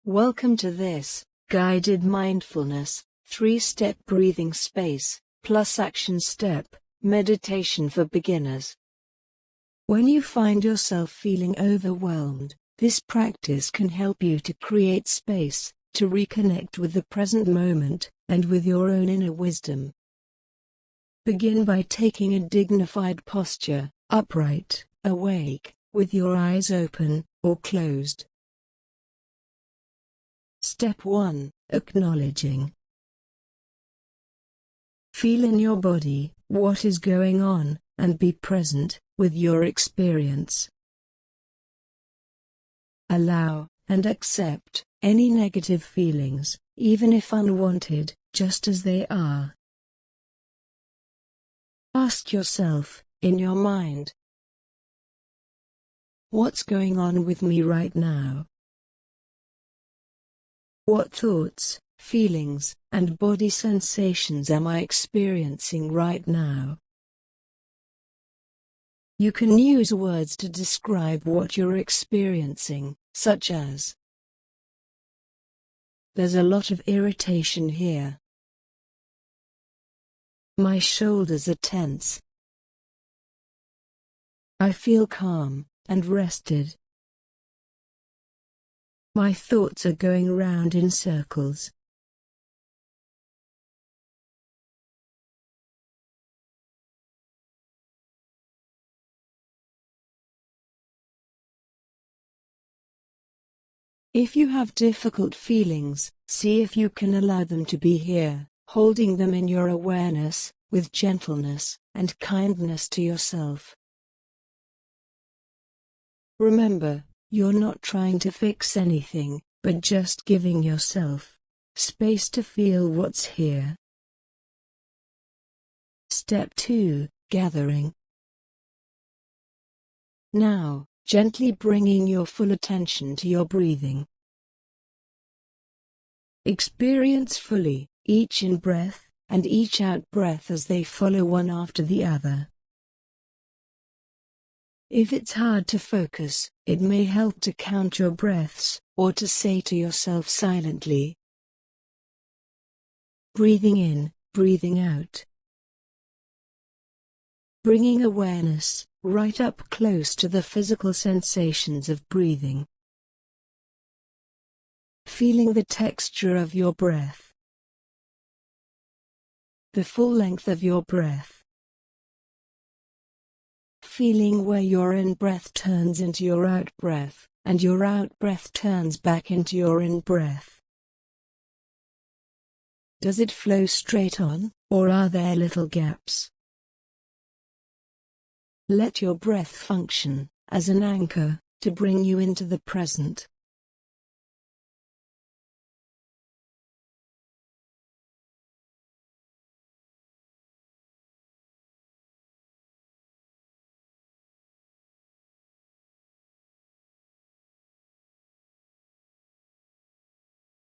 Welcome to this guided mindfulness, 3-step breathing space, plus action step, meditation for beginners. When you find yourself feeling overwhelmed, this practice can help you to create space, to reconnect with the present moment, and with your own inner wisdom. Begin by taking a dignified posture, upright, awake, with your eyes open, or closed. Step 1. Acknowledging. Feel in your body what is going on, and be present with your experience. Allow and accept any negative feelings, even if unwanted, just as they are. Ask yourself, in your mind, what's going on with me right now? What thoughts, feelings, and body sensations am I experiencing right now? You can use words to describe what you're experiencing, such as, "There's a lot of irritation here. My shoulders are tense. I feel calm and rested. My thoughts are going round in circles." If you have difficult feelings, see if you can allow them to be here, holding them in your awareness, with gentleness and kindness to yourself. Remember, you're not trying to fix anything, but just giving yourself space to feel what's here. Step 2. Gathering. Now, gently bringing your full attention to your breathing. Experience fully each in-breath and each out-breath as they follow one after the other. If it's hard to focus, it may help to count your breaths, or to say to yourself silently, breathing in, breathing out. Bringing awareness right up close to the physical sensations of breathing. Feeling the texture of your breath. The full length of your breath. Feeling where your in-breath turns into your out-breath, and your out-breath turns back into your in-breath. Does it flow straight on, or are there little gaps? Let your breath function as an anchor to bring you into the present.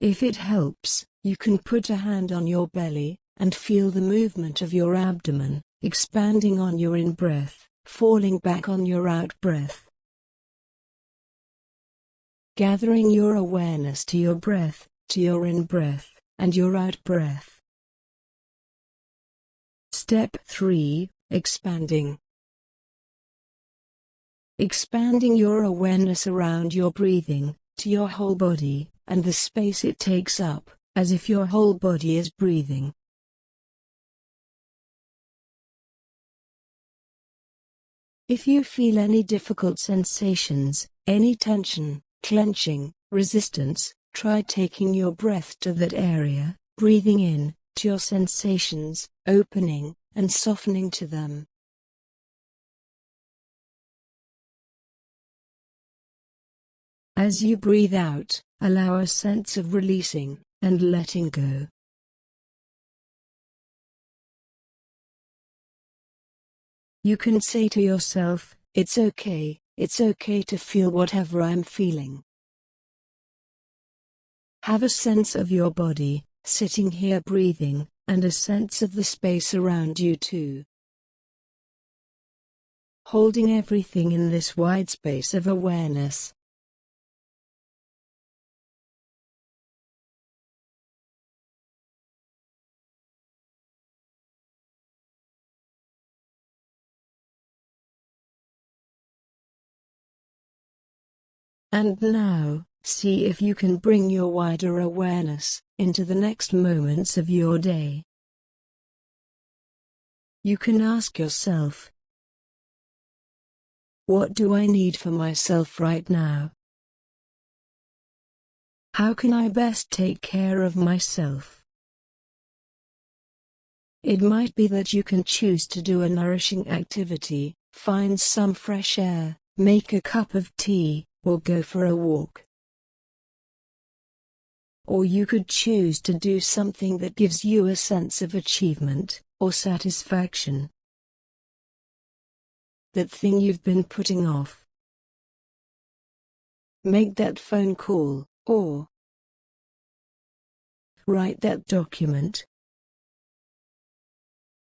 If it helps, you can put a hand on your belly and feel the movement of your abdomen, expanding on your in-breath, falling back on your out-breath. Gathering your awareness to your breath, to your in-breath, and your out-breath. Step 3. Expanding. Expanding your awareness around your breathing, to your whole body, and the space it takes up, as if your whole body is breathing. If you feel any difficult sensations, any tension, clenching, resistance, try taking your breath to that area, breathing in, to your sensations, opening, and softening to them. As you breathe out, allow a sense of releasing and letting go. You can say to yourself, it's okay to feel whatever I'm feeling. Have a sense of your body, sitting here breathing, and a sense of the space around you too. Holding everything in this wide space of awareness. And now, see if you can bring your wider awareness into the next moments of your day. You can ask yourself, what do I need for myself right now? How can I best take care of myself? It might be that you can choose to do a nourishing activity, find some fresh air, make a cup of tea, or go for a walk. Or you could choose to do something that gives you a sense of achievement or satisfaction. That thing you've been putting off. Make that phone call, or write that document.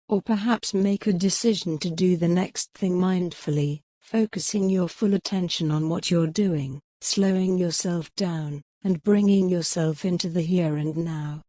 Or perhaps make a decision to do the next thing mindfully, focusing your full attention on what you're doing, slowing yourself down, and bringing yourself into the here and now.